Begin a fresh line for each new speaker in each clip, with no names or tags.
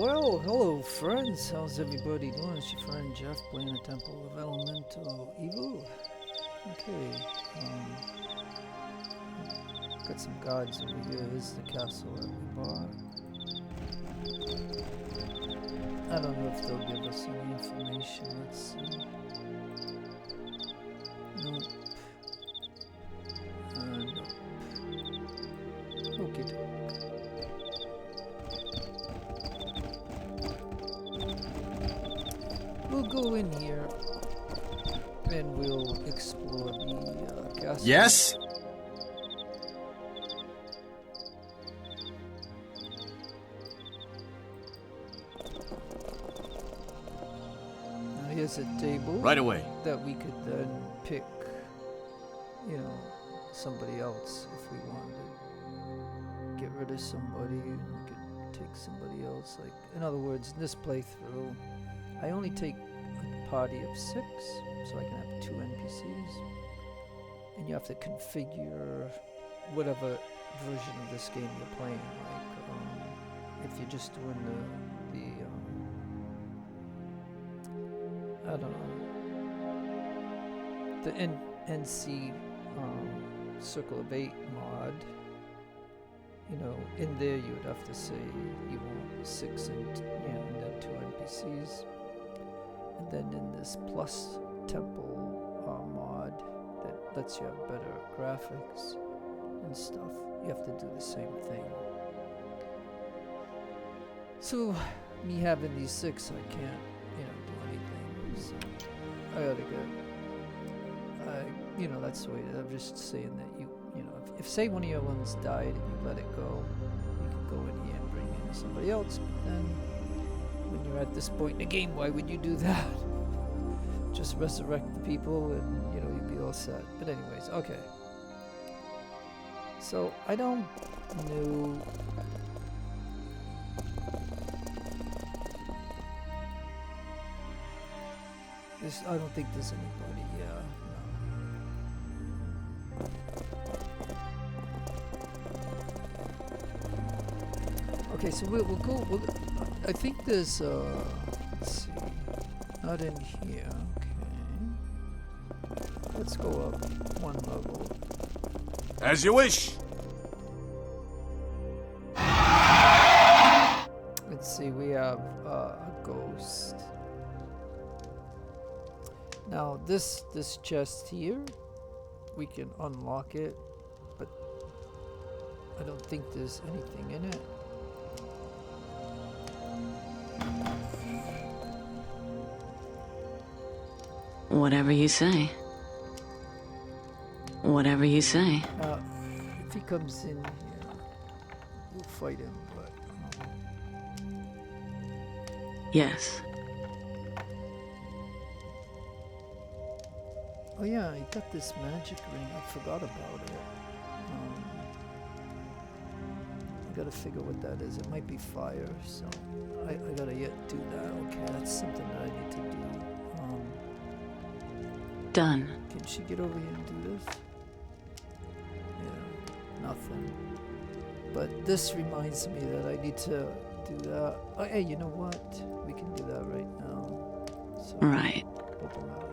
Well, hello friends, how's everybody doing? It's your friend Jeff playing the Temple of Elemental Evil. Okay, got some gods over here. This is the castle that we bought. I don't know if they'll give us any information, let's see. Nope. Nope. Okay. We'll go in here and we'll explore the castle.
Yes?
Now here's a table.
Right away.
That we could then pick, you know, somebody else if we wanted to get rid of somebody and we could take somebody else. Like, in other words, in this playthrough, I only take a party of 6, so I can have 2 NPCs. And you have to configure whatever version of this game you're playing. Like, if you're just doing I don't know, the NC Circle of 8 mod, you know, in there you would have to say you want 6 and then 2 NPCs. And then in this plus temple mod that lets you have better graphics and stuff, you have to do the same thing. So me having these 6, I can't, you know, do anything. So I gotta get, you know, that's the way. I'm just saying that you know, if say one of your ones died and you let it go, you can go in here and bring in somebody else. But then when you're at this point in the game, why would you do that? Just resurrect the people and, you know, you'd be all set. But anyways, okay. So, I don't know. I don't think there's anybody, yeah. No. Okay, so we'll go, I think there's, let's see, not in here, okay. Let's go up 1 level.
As you wish.
Let's see, we have a ghost. Now this chest here, we can unlock it, but I don't think there's anything in it.
Whatever you say. Whatever you say.
If he comes in here, we'll fight him, but...
Yes.
Oh yeah, he got this magic ring. I forgot about it. I gotta figure what that is. It might be fire, so I gotta yet do that. Okay, that's something that I need to do.
Done.
Can she get over here and do this? Yeah, nothing. But this reminds me that I need to do that. Oh, hey, you know what? We can do that right now. So,
right.
Open that up.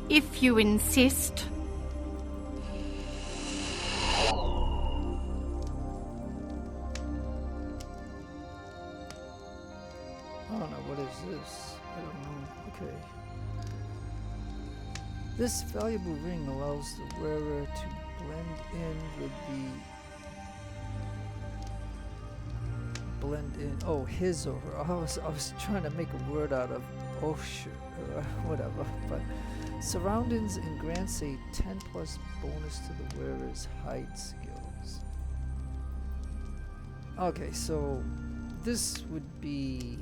If you insist.
Oh no, what is this? I don't know. Okay. This valuable ring allows the wearer to blend in with oh, his or her. I was trying to make a word out of whatever, but surroundings and grants a 10+ bonus to the wearer's hide skills. Okay, so this would be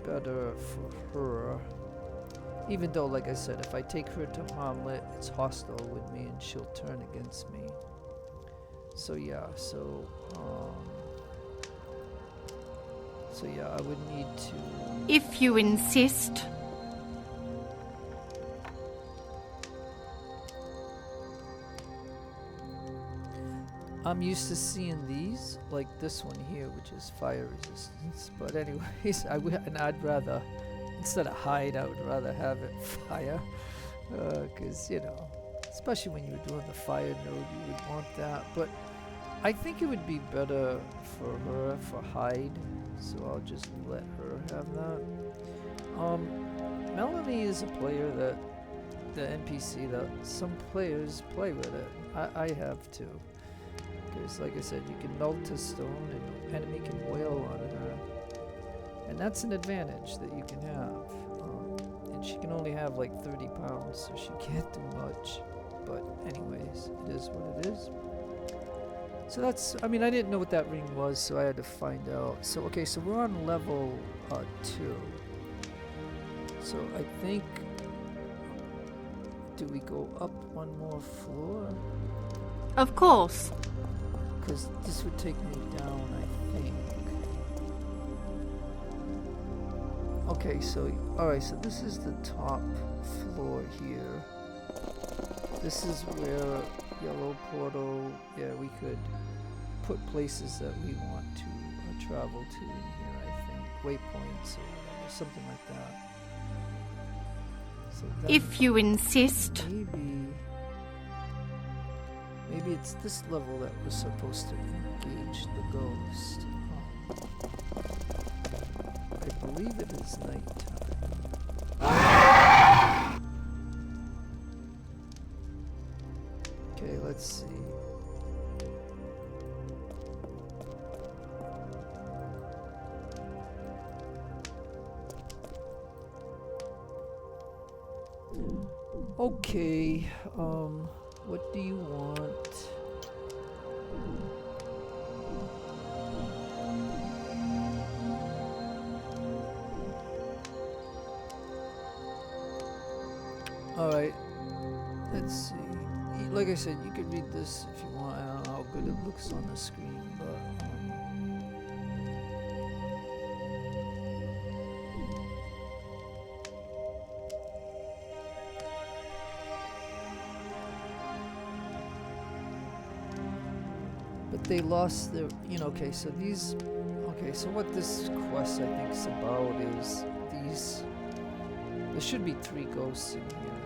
better for her. Even though, like I said, if I take her to Hamlet, it's hostile with me and she'll turn against me. So yeah, so yeah, I would need to...
If you insist.
I'm used to seeing these, like this one here, which is fire resistance. But anyways, I'd rather, instead of hide, I would rather have it fire. Because, you know, especially when you were doing the fire node, you would want that. But I think it would be better for her for hide, so I'll just let her have that. Melanie is a player that, the NPC that some players play with it. I have too. Because, like I said, you can melt a stone and the enemy can wail on her. And that's an advantage that you can have. And she can only have like 30 pounds, so she can't do much. But anyways, it is what it is. So that's, I mean, I didn't know what that ring was, so I had to find out. So, okay, so we're on level 2. So I think, do we go up one more floor?
Of course.
Because this would take me down, I think. Okay, so, alright, so this is the top floor here. This is where yellow portal, yeah, we could put places that we want to travel to in here, I think. Waypoints or whatever, something like that. So
If you insist.
Maybe it's this level that was supposed to engage the ghost. I believe it is nighttime. Okay, let's see. Okay, what do you want? Alright, let's see. Like I said, you could read this if you want. I don't know how good it looks on the screen, but they lost their, you know, okay, so these, okay, so what this quest I think is about is these, there should be 3 ghosts in here,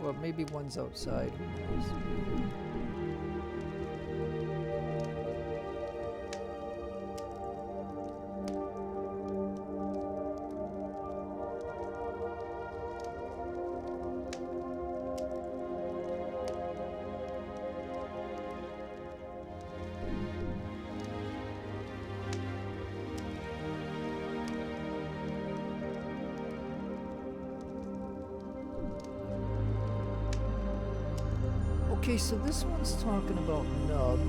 or maybe one's outside, who knows. Okay, so this one's talking about Nub.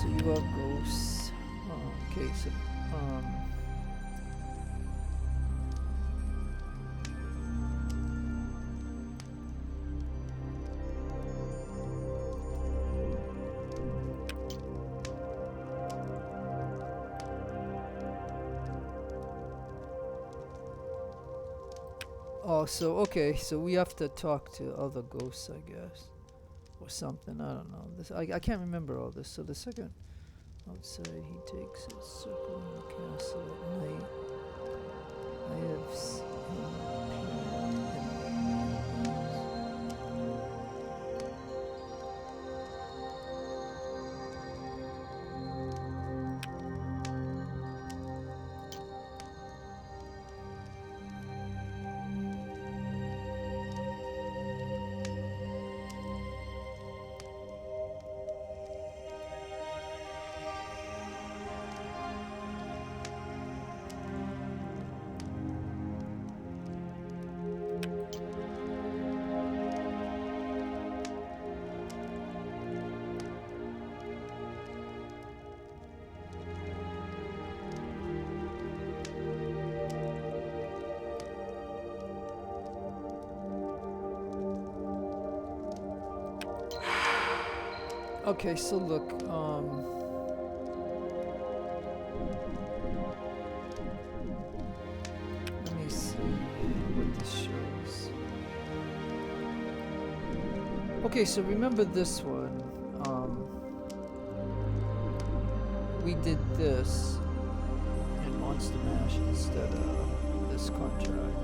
So you are ghosts. Okay, so oh, so okay, so we have to talk to other ghosts, I guess, or something. I don't know. This I can't remember all this. So the second outside, he takes his circle in the castle at night. I have seen him appear in Okay, so look, let me see what this shows. Okay, so remember this one. We did this in Monster Mash instead of this contract.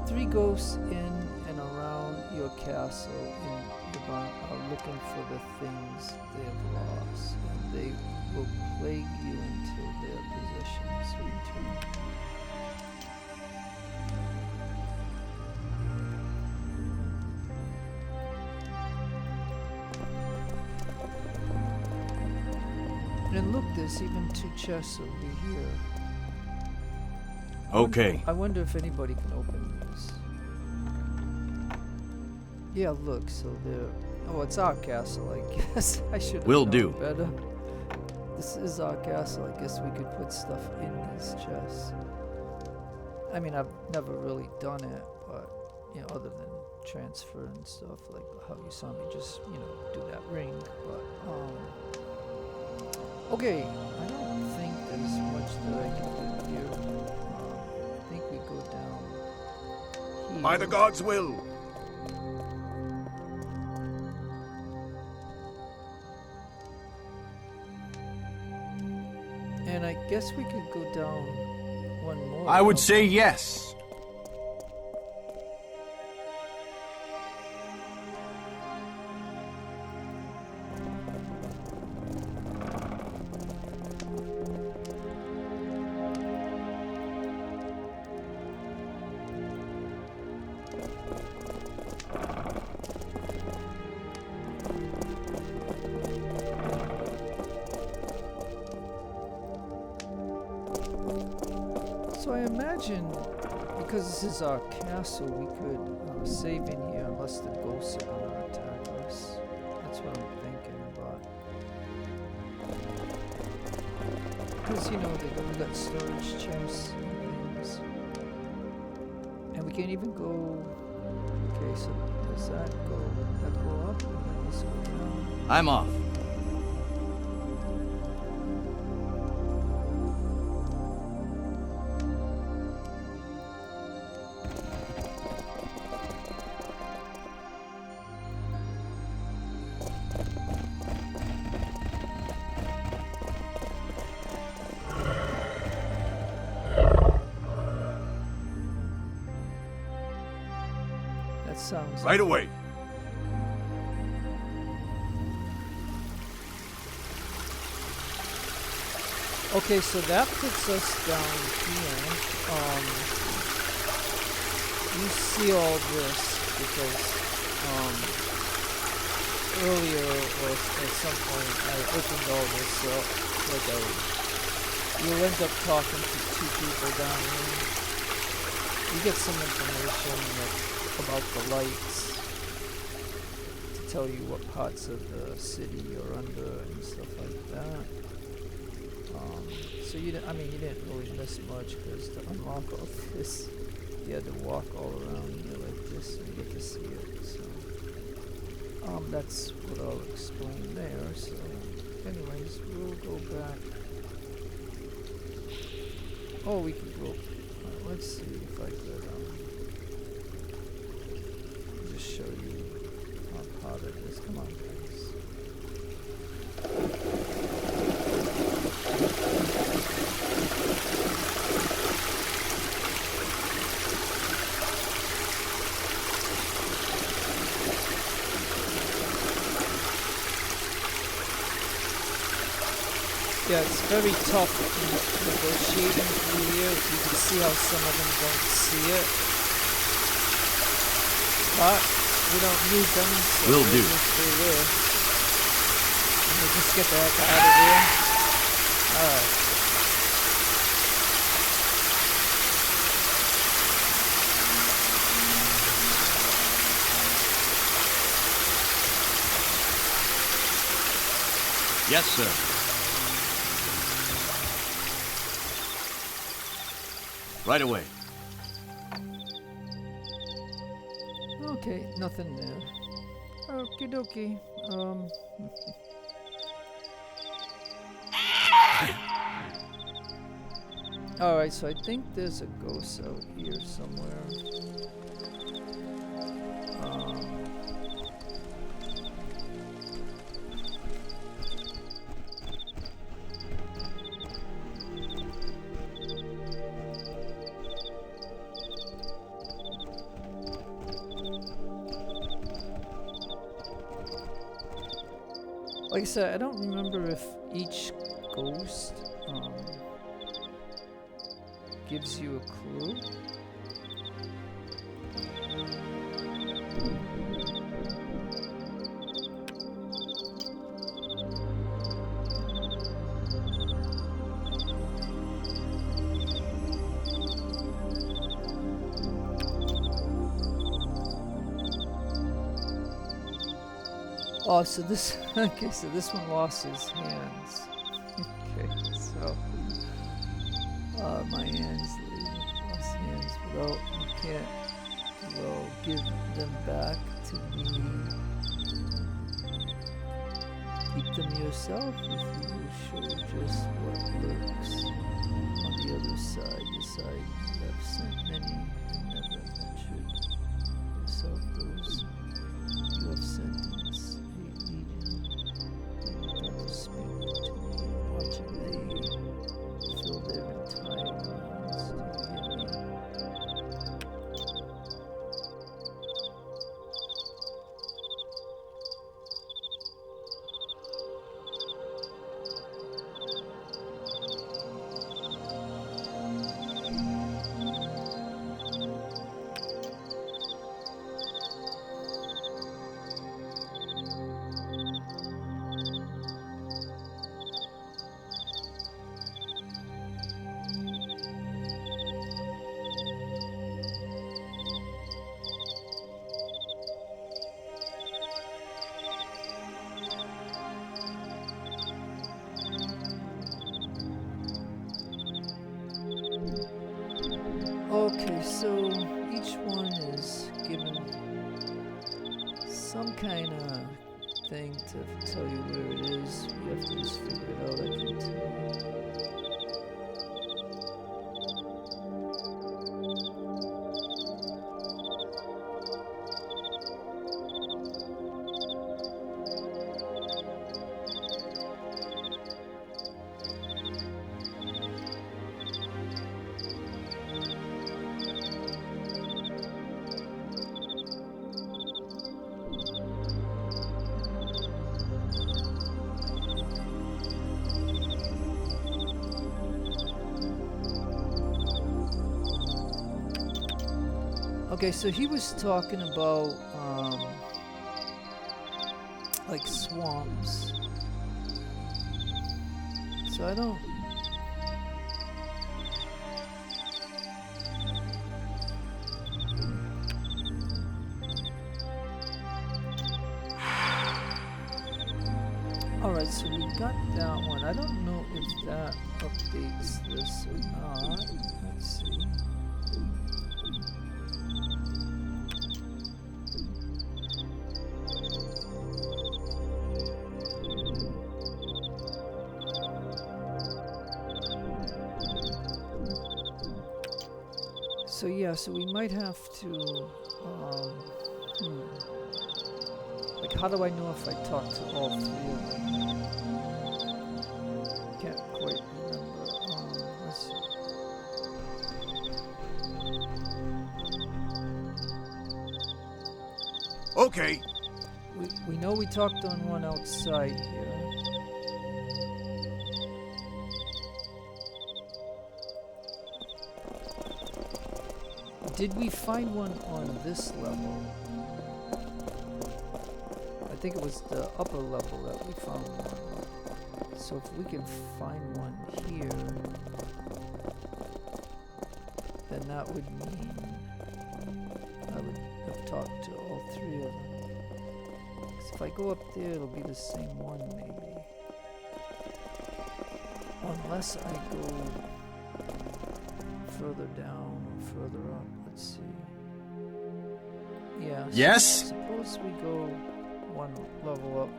3 ghosts in and around your castle in Verbobonc are looking for the things they have lost, and they will plague you until their possessions return. And look, there's even 2 chests over here.
Okay.
I wonder if anybody can open these. Yeah, look, so they're... Oh, it's our castle, I guess. I should have
Will
known
do.
better. This is our castle. I guess we could put stuff in these chests. I mean, I've never really done it, but, you know, other than transfer and stuff, like how you saw me just, you know, do that ring, but, okay, I don't think there's much that I can do here. I think we go down here.
By the gods' will.
And I guess we could go down one more.
I would say yes.
So I imagine, because this is our castle, we could save in here unless the ghosts are going to attack us. That's what I'm thinking about. Because, you know, we got storage chests and things. And we can't even go... Okay, so does that go up and then this go down?
I'm off.
That sounds...
Right away.
Okay, so that puts us down here. You see all this because earlier or at some point I opened all this up. You'll end up talking to 2 people down here. You get some information about the lights to tell you what parts of the city you're under and stuff like that. So you didn't really miss much because to unlock all this, you had to walk all around here like this and you get to see it. So that's what I'll explain there. So anyways, we'll go back. Oh, we can go. Let's see if I could just show you how part of this. Come on, guys. Yeah, it's very tough negotiating through here. You can see how some of them don't see it. But we don't need them, so
Will do.
Just stay there. And we'll just get the heck out of here. Alright.
Yes, sir. Right away.
Okay, nothing there. Okie dokie. Alright, so I think there's a ghost out here somewhere. Like I said, I don't remember if each ghost gives you a clue. Oh, so this, okay, so this one lost his hands. Okay, so, my hands, lost hands, well, you can't, well, give them back to me. Keep them yourself if you will show just what lurks on the other side. Yes, I have sent many and never ventured yourself those you have sent in watching they fill their entire minds. Do you hear me? Okay, so each one is given some kind of thing to tell you where it is. You have to just figure it out, I can tell. Okay, so he was talking about like swamps. So I don't. Alright, so we got that one. I don't know if that updates this or not. Let's see. So yeah, so we might have to, like how do I know if I talk to all three of them? Can't quite remember, let's see.
Okay.
We know we talked on one outside here. Did we find one on this level? I think it was the upper level that we found one. So if we can find one here, then that would mean I would have talked to all three of them. 'Cause if I go up there, it'll be the same one maybe. Unless I go further down or further up. Let's see. Yeah.
Yes?
Suppose we go trying to level up.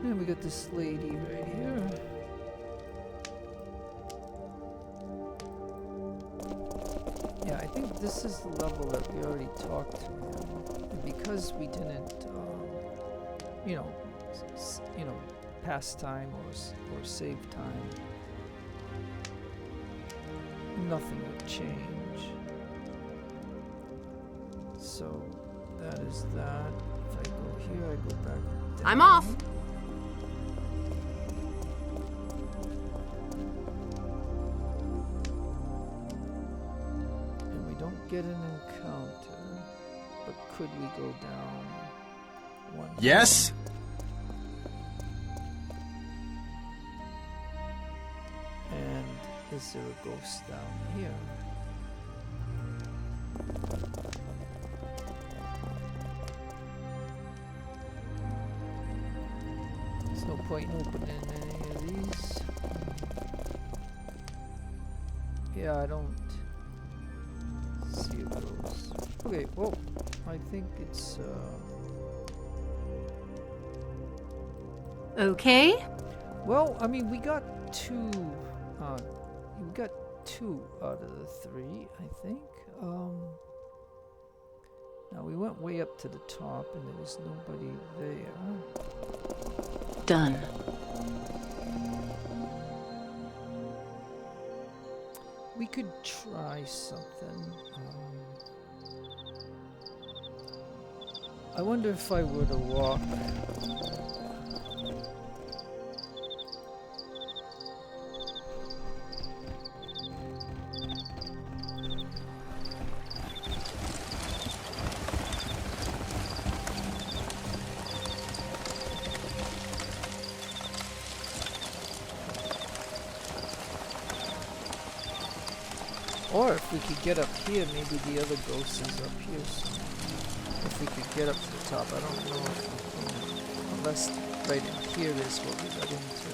And we got this lady right here. Yeah, I think this is the level that we already talked to him. And because we didn't, you know, pass time or save time, nothing would change. So that is that. If I go here, I go back down.
I'm off.
And we don't get an encounter, but could we go down one?
Yes?
more? And is there a ghost down here? There's no point in opening any of these. Yeah, I don't see a ghost. Okay, well, I think it's
Okay?
well, I mean, we got two out of the three, I think. Now we went way up to the top and there was nobody there.
Done.
We could try something. I wonder if I were to walk. Or if we could get up here, maybe the other ghost is up here somewhere. If we could get up to the top, I don't know if we can. Unless right in here is what we got into.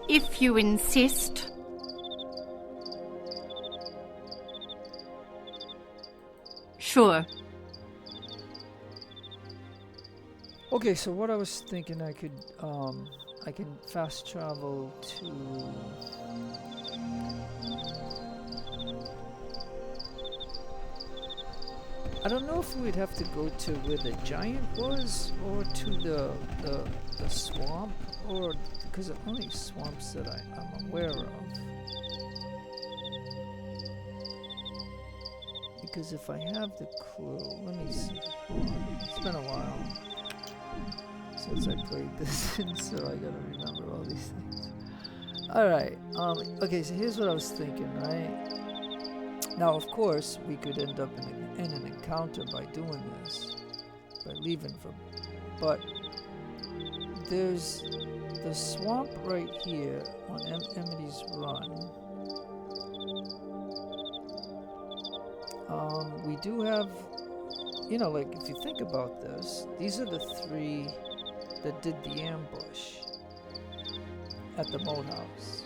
If you insist. Sure.
Okay, so what I was thinking, I can fast travel to. I don't know if we'd have to go to where the giant was, or to the swamp, or because there are only swamps that I'm aware of. Because if I have the clue, let me see. It's been a while since I played this, and so I gotta remember all these things. Alright, okay, so here's what I was thinking, right? Now, of course, we could end up in an encounter by doing this, by leaving from. But there's the swamp right here on Emity's Run. We do have, you know, like if you think about this, these are the three that did the ambush at the moat house.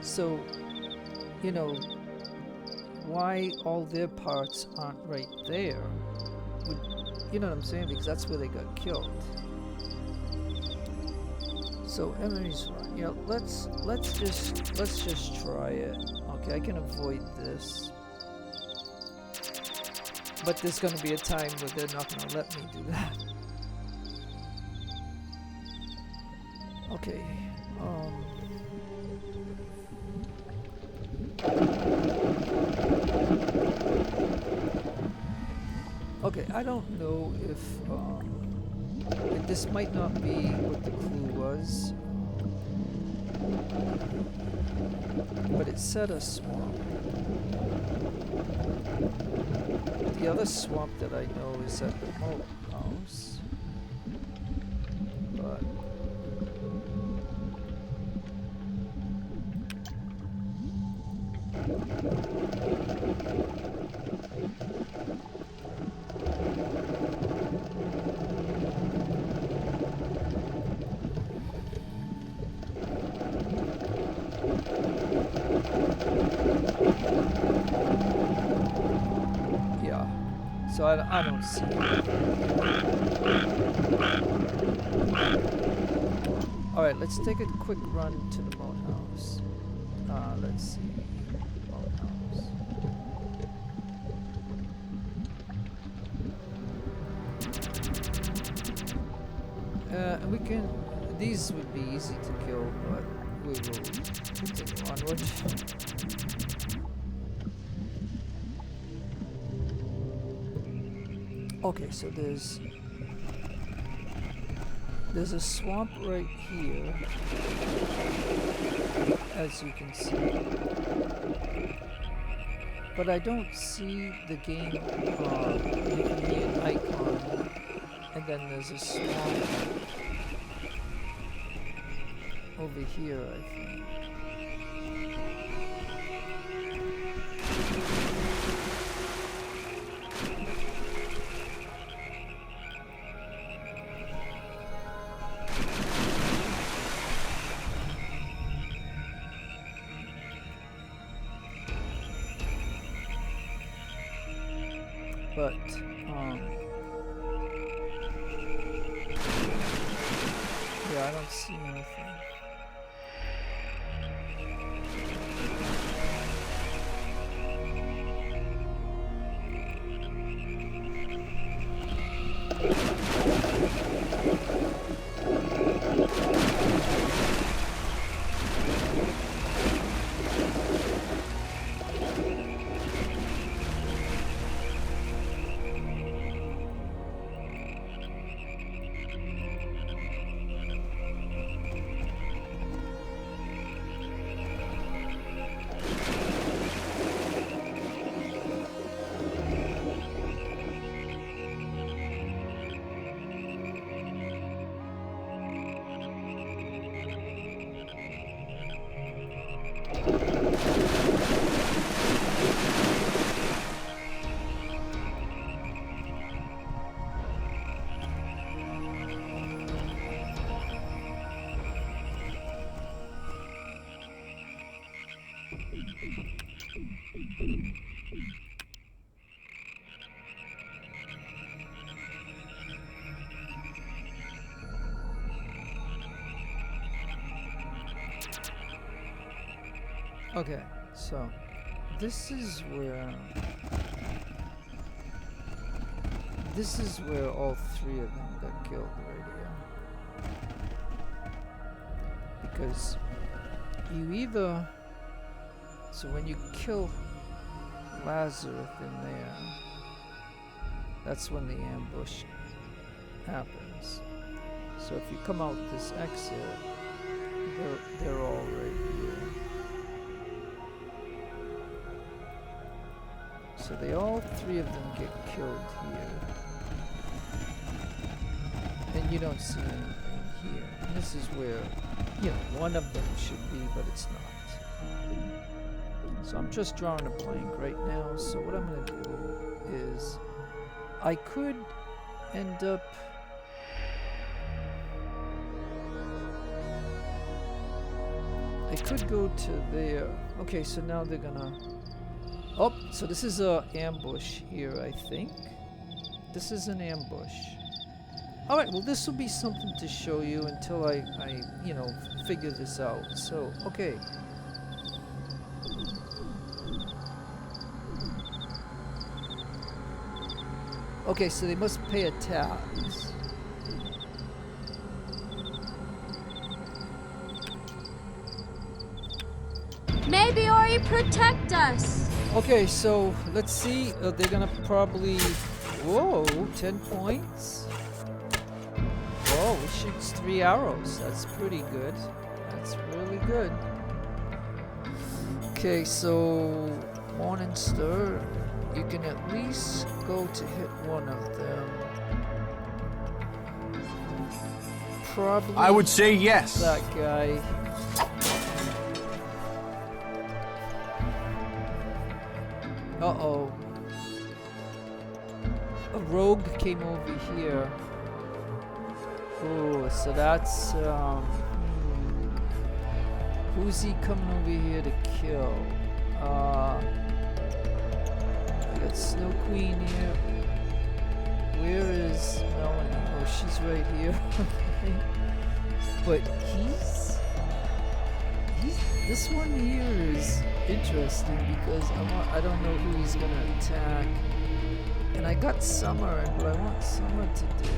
So, you know, why all their parts aren't right there would, you know what I'm saying? Because that's where they got killed. So Emity's Run, you know, let's just try it. Okay, I can avoid this. But there's going to be a time where they're not going to let me do that. Okay. Okay, I don't know if this might not be what the clue was. But it said a swamp. The other swamp that I know is at the moat house. But Yeah. So I don't see it. Alright, let's take a quick run to the moat house. Let's see. Moat house. We can... These would be easy to kill, but we will continue onward. Okay, so there's a swamp right here, as you can see. But I don't see the game giving me an icon, and then there's a swamp over here, I think. But, yeah, I don't see anything. Okay, so this is where all three of them got killed right here. Because you either, so when you kill Lazarus in there, that's when the ambush happens. So if you come out this exit, they're all right here. So all three of them get killed here. And you don't see anything here. And this is where, one of them should be, but it's not. So I'm just drawing a blank right now. So what I'm going to do is, I could end up... I could go to there. Okay, so now they're gonna... Oh, so this is a ambush here, I think. This is an ambush. Alright, well this will be something to show you until I figure this out. So, okay. Okay, so they must pay a tax.
Maybe Ori protect us.
Okay, so let's see. They're gonna probably... Whoa, 10 points. Whoa, it shoots 3 arrows. That's pretty good. That's really good. Okay, so Morning Star, you can at least go to hit one of them. Probably...
I would say yes.
That guy. Uh-oh. A rogue came over here. Oh, so that's, who's he coming over here to kill? I got Snow Queen here. Where is Melanie? Oh, she's right here. But this one here is interesting because I don't know who he's gonna attack. And I got Summer, and what I want Summer to do,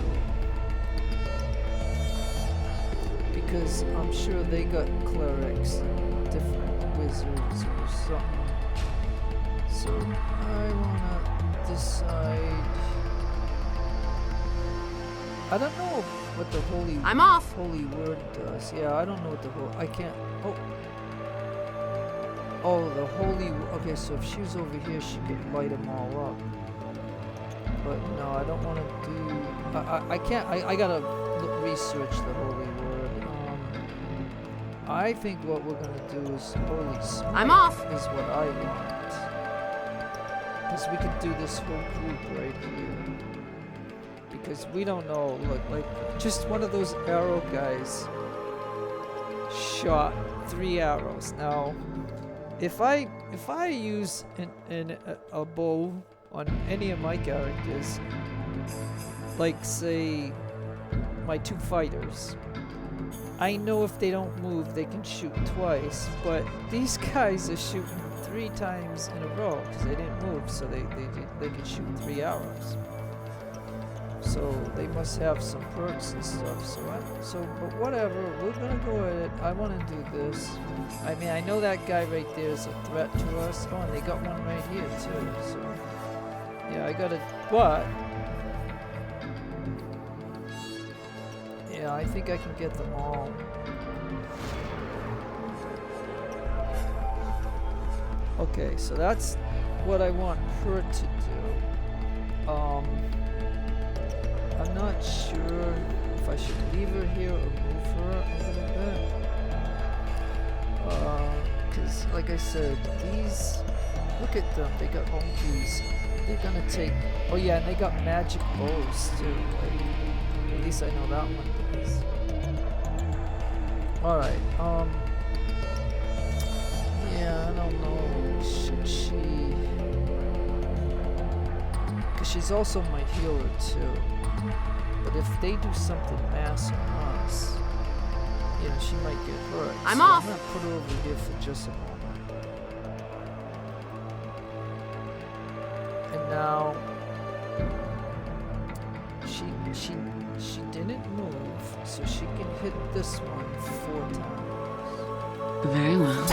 because I'm sure they got clerics and different wizards or something. So I wanna decide. I don't know what the holy
I'm off.
holy word does. Yeah, I don't know what the I can't. Oh, the holy. Okay, so if she was over here, she could light them all up. But no, I don't want to do. I can't. I gotta research the holy word. I think what we're gonna do is holy smite.
I'm off.
Is what I want. Because we could do this whole group right here. Because we don't know. Look, like just one of those arrow guys shot 3 arrows. Now, if I use a bow on any of my characters, like say my 2 fighters, I know if they don't move they can shoot twice, but these guys are shooting 3 times in a row because they didn't move, so they can shoot 3 arrows. So they must have some perks and stuff. But whatever, we're gonna go at it. I want to do this. I mean, I know that guy right there is a threat to us. Oh, and they got one right here too. So yeah, I gotta. But yeah, I think I can get them all. Okay, so that's what I want her to do. I'm not sure if I should leave her here or move her a little bit. Because, like I said, these, look at them, they got all these, they're gonna take, oh yeah, and they got magic bows too, like, at least I know that one does. Alright, yeah, I don't know, should she, because she's also my healer too. But if they do something mass on us, you know, she might get hurt.
I'm
so
off.
I'm gonna put her over here for just a moment. And now she didn't move, so she can hit this one 4 times.
Very well.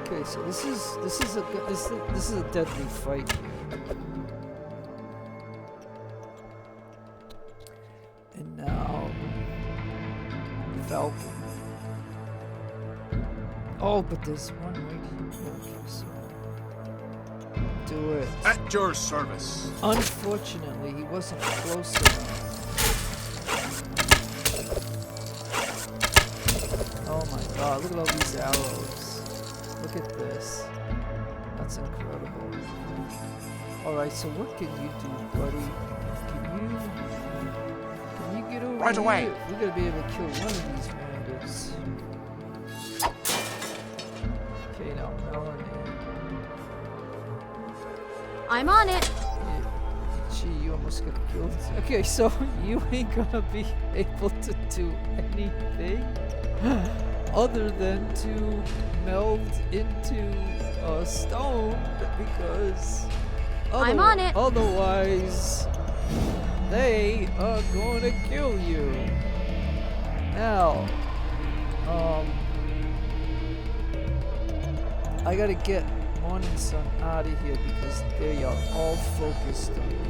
Okay, so this is a deadly fight here. And now Falcon. Oh, but there's one right here. Okay, so do it.
At your service.
Unfortunately, he wasn't close enough. Oh my god, look at all these arrows. Look at this. That's incredible. Alright, so what can you do, buddy? Can you get over
Right
here?
away.
We gotta be able to kill one of these bandits. Okay, now Melanie.
I'm on it.
Gee, you almost got killed. Okay, so you ain't gonna be able to do anything other than to meld into a stone because
I'm on it.
Otherwise they are going to kill you. Now, I gotta get Morning Sun out of here because they are all focused on him.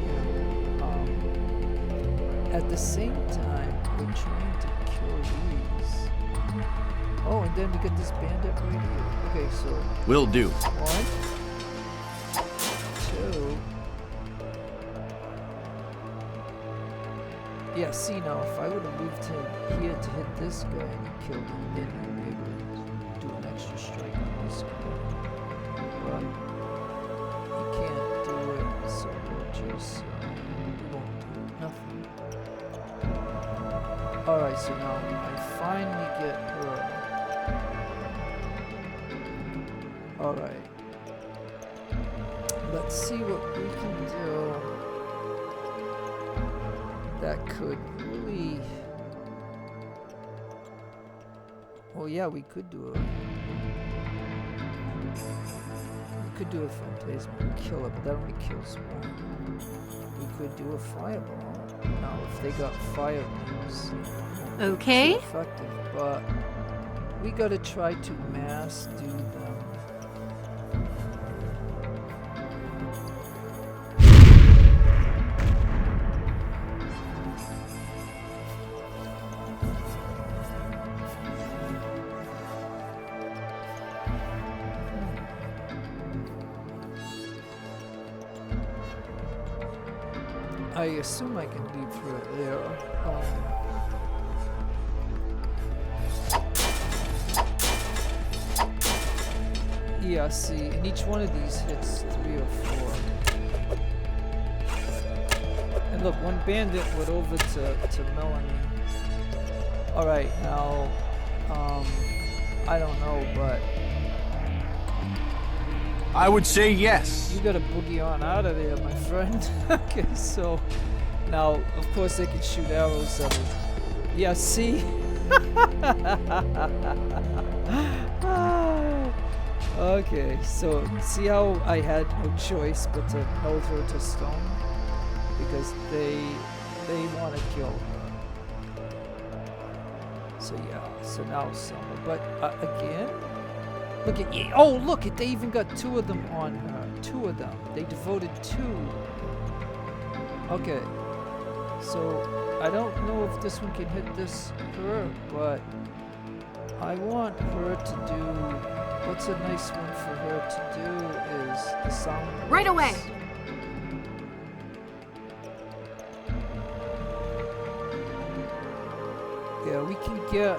At the same time, we're trying to kill these. Oh, and then we got this bandit right here. Okay, so
Will do.
1, Yeah, see now, if I would have moved him here to hit this guy and he killed him, then he'd be able to do an extra strike on this guy. But he can't do it, so we'll just, we won't do nothing. Alright, so now I finally get her. Alright. Let's see what we can do. That could really... Oh yeah, we could do a... We could do a phantasmal killer, but that only kills one. We could do a fireball. Now, if they got fire moves,
Okay.
too effective, but we gotta try to mass do them. I assume I can leave her there. Yeah, see, and each one of these hits 3 or 4. And look, one bandit went over to Melanie. Alright, now, I don't know, but...
I would say yes.
You gotta boogie on out of there, my friend. Okay, so now, of course, they can shoot arrows at it. Yeah, see? Okay, so see how I had no choice but to hold her to stone? Because they want to kill her. So yeah, so now summer. But again? Look at you. Oh, look it. They even got 2 of them on her. 2 of them. They devoted 2. Okay. So I don't know if this one can hit this her, but I want her to do. What's a nice one for her to do is the sound.
Right away.
Yeah, we can get.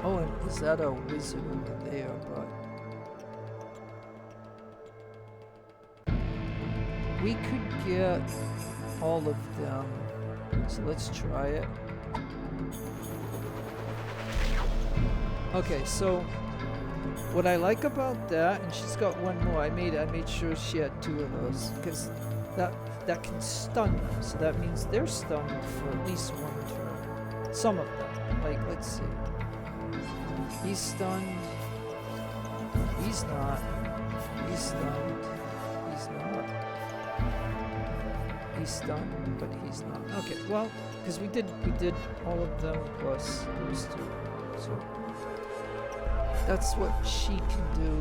Oh, and is that a wizard over there? But we could get all of them. So let's try it. Okay, so what I like about that, and she's got one more. I made sure she had 2 of those because that can stun them. So that means they're stunned for at least 1 turn. Some of them. Like, let's see. He's stunned. He's not. He's stunned. He's not. He's stunned, but he's not. Okay, well, because we did all of them plus those 2. So that's what she can do.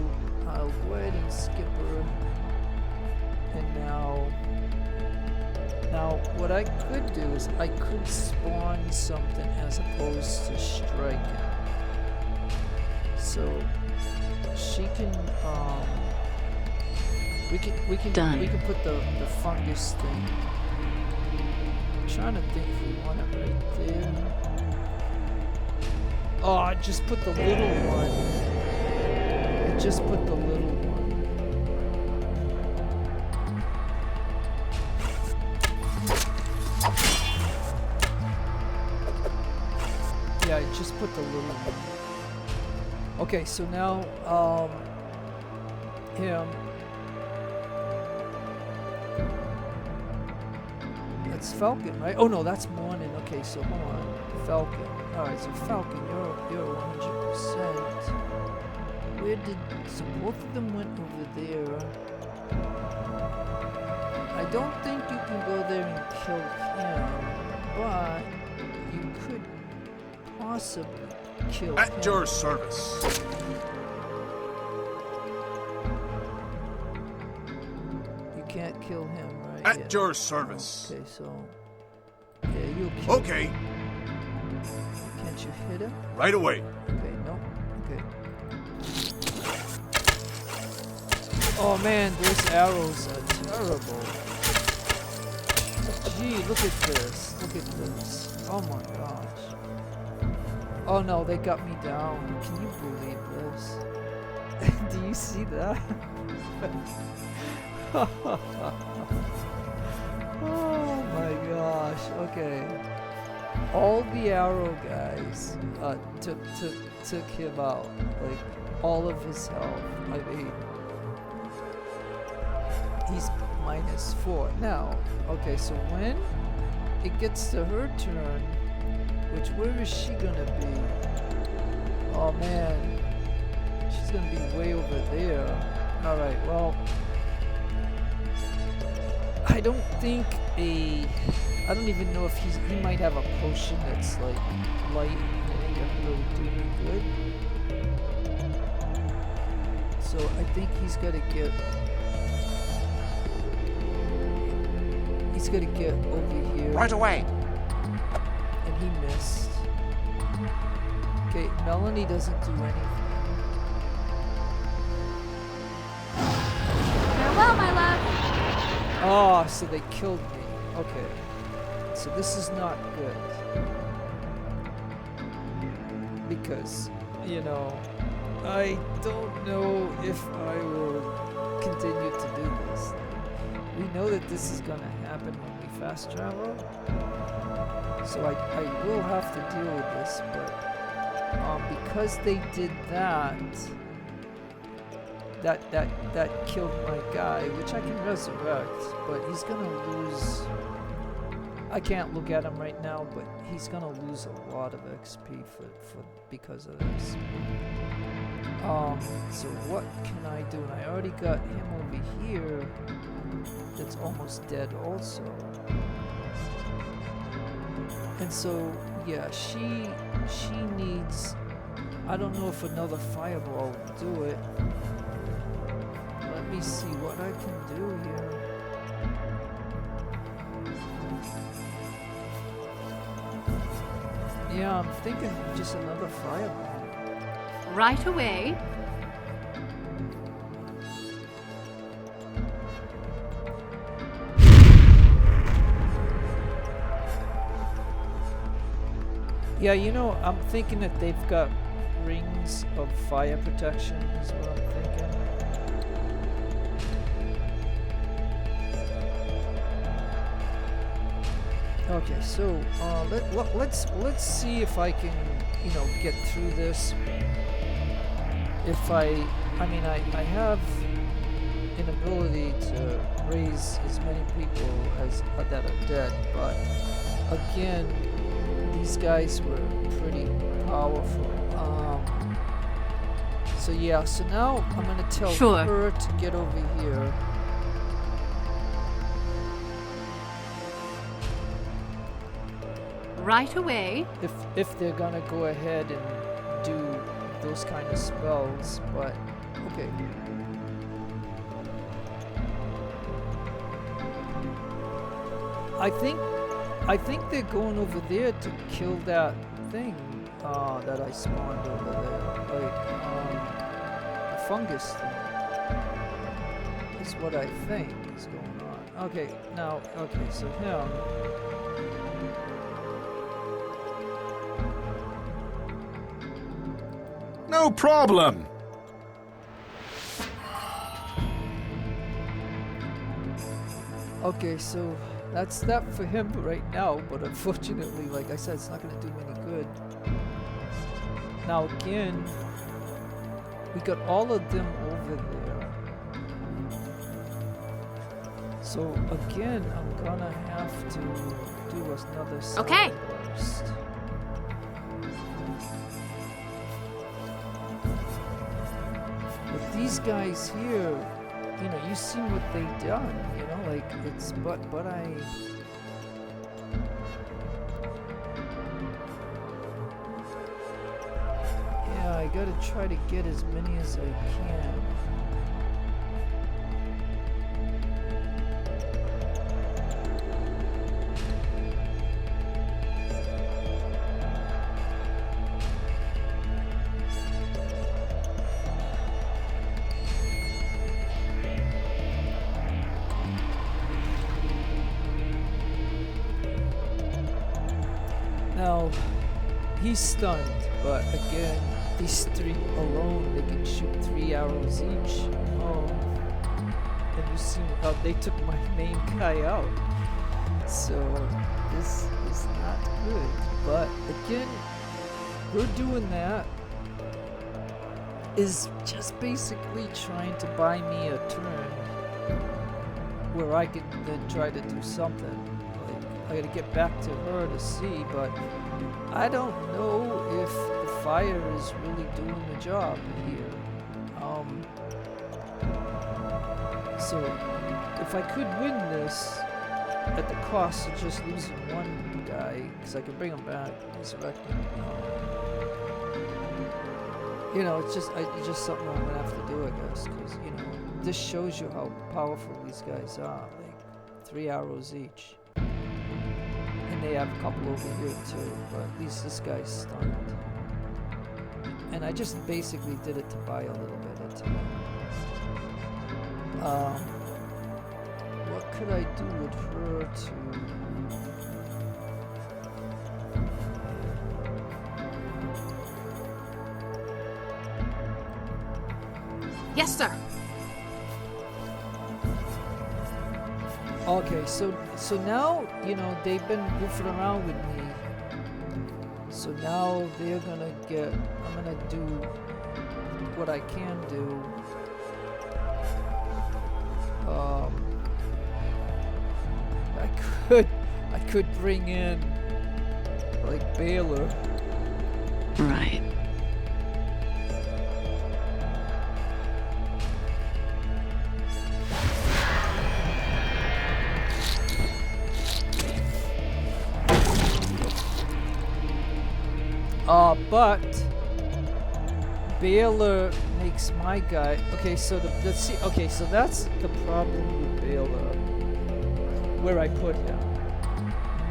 I'll go ahead and skip her. And now what I could do is I could spawn something as opposed to striking. So she can we can put the fungus thing. I'm trying to think if we want it right there. Oh, I just put the little one. I just put the little one. Yeah, I just put the little one. Okay, so now, him. That's Falcon, right? Oh no, that's Morning. Okay, so hold on. Falcon. Alright, so Falcon, you're 100%. Where did... So both of them went over there. I don't think you can go there and kill him, but you could possibly kill him.
At your service.
You can't kill him, right?
At your service.
Okay, so... Yeah, you'll kill
Okay.
him. Can't you hit him?
Right away.
Okay, no. Okay. Oh man, those arrows are terrible. Gee, look at this. Look at this. Oh my gosh. Oh no, they got me down. Can you believe this? Do you see that? Oh my gosh. Okay. All the arrow guys took him out. Like all of his health. I mean, he's -4 now. Okay, so when it gets to her turn, where is she gonna be? Oh man, she's gonna be way over there. All right, well, I don't even know if he might have a potion that's like light and ain't gonna really do me good. So I think he's gotta get over here.
Right away.
And he missed. Okay, Melanie doesn't do anything.
Farewell, my love.
Oh, so they killed me. Okay. So this is not good. Because, you know, I don't know if I will continue to do this. We know that this is gonna happen when we fast travel. So I will have to deal with this, but because they did that killed my guy, which I can resurrect, but he's gonna lose. I can't look at him right now, but he's gonna lose a lot of XP because of this. So what can I do? And I already got him over here. That's almost dead also. And so yeah, she needs. I don't know if another fireball will do it. Let me see what I can do here. Yeah, I'm thinking just another fireball.
Right away.
Yeah, you know, I'm thinking that they've got rings of fire protection is what I'm thinking. Okay, so let's see if I can, you know, get through this. If I mean, I have an ability to raise as many people as that are dead, but again, these guys were pretty powerful. So yeah, so now I'm gonna tell her to get over here.
Right away.
If they're gonna go ahead and do those kind of spells, but okay. I think they're going over there to kill that thing that I spawned over there, like the fungus thing. Is what I think is going on. Okay, now, okay, so him.
No problem.
Okay, so that's that for him right now, but unfortunately, like I said, it's not going to do me any good. Now again, we got all of them over there. So again, I'm gonna have to do another
Okay.
burst. But these guys here, you know, you see what they done, you know, like it's but I yeah, I gotta try to get as many as I can. Now, he's stunned, but again, these 3 alone, they can shoot 3 arrows each. And you see how they took my main guy out. So, this is not good. But again, we're doing that is just basically trying to buy me a turn where I can then try to do something. Like, I gotta get back to her to see, but I don't know if the fire is really doing the job here. So if I could win this at the cost of just losing one guy, because I can bring him back, resurrect him. You know, it's just something I'm gonna have to do, I guess, because you know, this shows you how powerful these guys are. Like 3 arrows each, and they have a couple over here too. But at least this guy's stunned, and I just basically did it to buy a little bit of time. What could I do with her to?
Yes, sir.
Okay, so now, you know, they've been goofing around with me. So now they're gonna get, I'm gonna do what I can do. I could bring in, like, Baylor.
Right.
But Baylor makes my guy. Okay, so let's see. Okay, so that's the problem with Baylor, where I put him.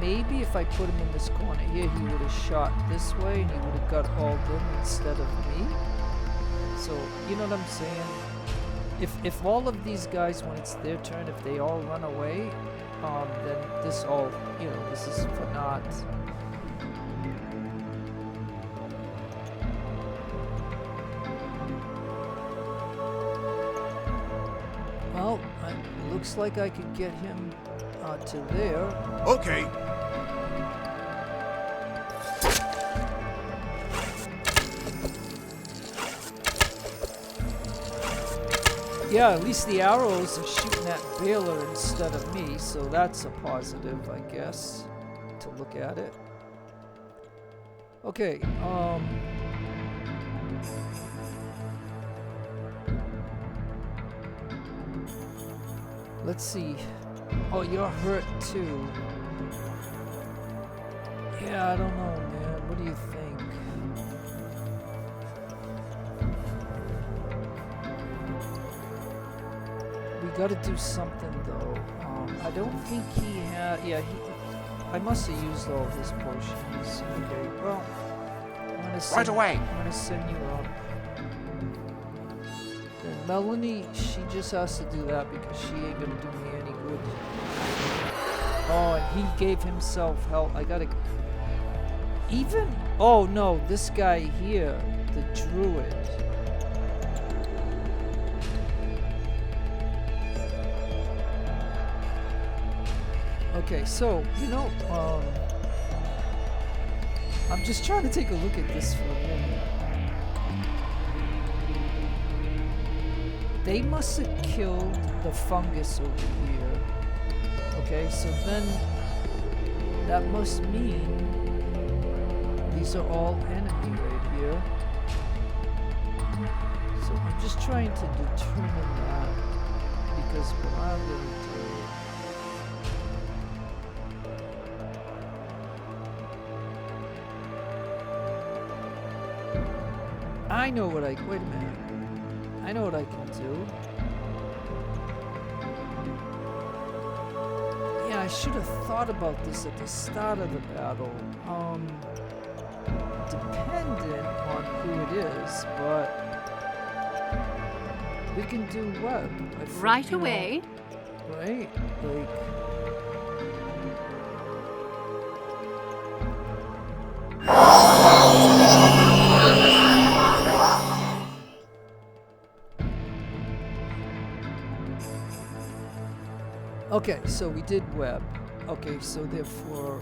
Maybe if I put him in this corner here, he would have shot this way and he would have got hauled in instead of me. So you know what I'm saying? If all of these guys, when it's their turn, if they all run away, then this all, you know, this is for naught. Well, it looks like I could get him to there.
Okay.
Yeah, at least the arrows are shooting at Baylor instead of me, so that's a positive, I guess, to look at it. Okay, let's see. Oh, you're hurt too. Yeah, I don't know, man. What do you think? We gotta do something though. I don't think he had. Yeah, I must have used all his potions. Okay, well, I'm gonna send,
Right away.
I'm gonna send you up. Then Melanie, she just has to do that because she ain't gonna do me any good. Oh, and he gave himself help. I gotta. Even. Oh no, this guy here, the druid. Okay, so, you know, I'm just trying to take a look at this for a minute. They must have killed the fungus over here. Okay, so then that must mean these are all enemy right here. So I'm just trying to determine that because what I'm going to do. I know what wait a minute. I know what I can do. Yeah, I should have thought about this at the start of the battle. Dependent on who it is, but we can do what?
Right away.
Right? Like, Okay, so we did web. Okay, so therefore,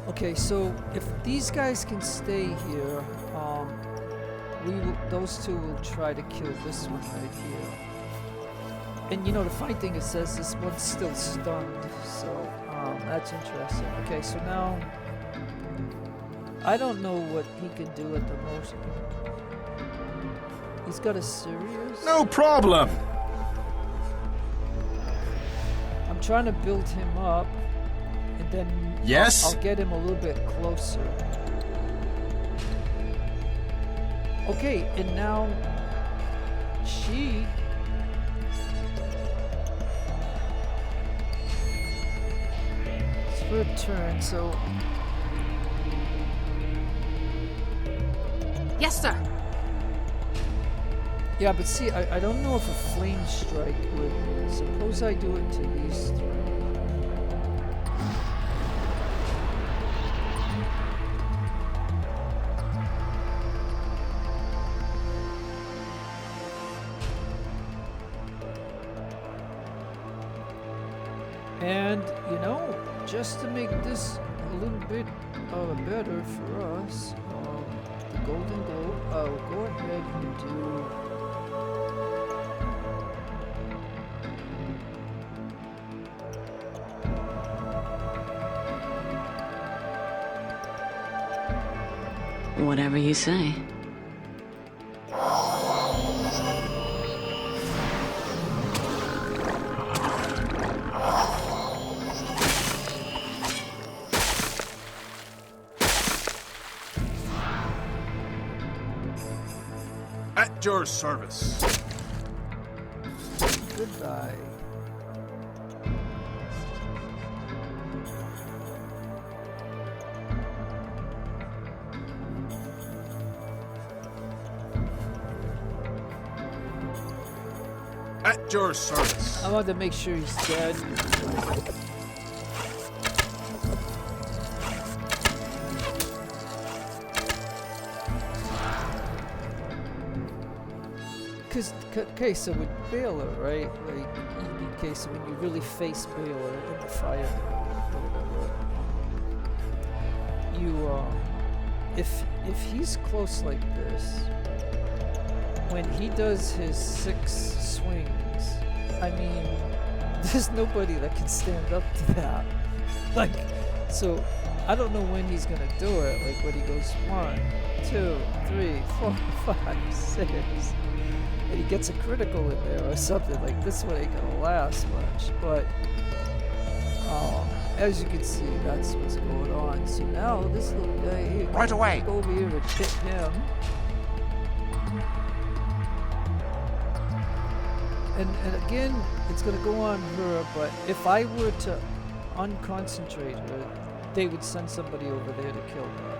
okay, so if these guys can stay here, those two will try to kill this one right here. And you know, the funny thing, it says this one's still stunned, so that's interesting. Okay, so now I don't know what he can do at the most. He's got a serious.
No problem.
I'm trying to build him up, and then
Yes?
I'll get him a little bit closer. Okay, and now she. It's her turn, so.
Yes, sir.
Yeah, but see, I don't know if a flame strike would. Suppose I do it to these three. And, you know, just to make this a little bit better for us, the Golden Globe, I'll go ahead and do.
Whatever you say.
At your service.
Goodbye.
At your service.
I want to make sure he's dead. Okay, so with Baylor, right? Like, okay, so when you really face Baylor in the fire, or whatever, you, if he's close like this, when he does his 6 swings, I mean, there's nobody that can stand up to that. Like, so I don't know when he's gonna do it. Like when he goes 1, 2, 3, 4, 5, 6. And he gets a critical in there or something. Like this one ain't gonna last much, but as you can see, that's what's going on. So now this little guy here,
Right away.
go over here and hit him, and again, it's gonna go on her. But if I were to unconcentrate her, they would send somebody over there to kill her.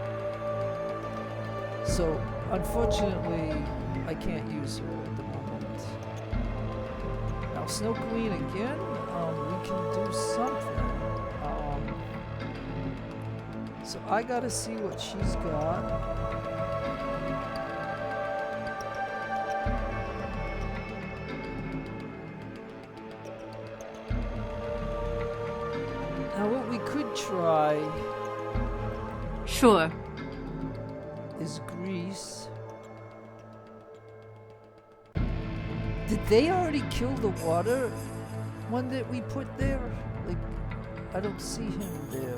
So unfortunately, I can't use her at the moment. Now, Snow Queen again, we can do something. So I gotta see what she's got. Now, what we could try
Sure.
is Grease. Did they already kill the water one that we put there? Like, I don't see him there.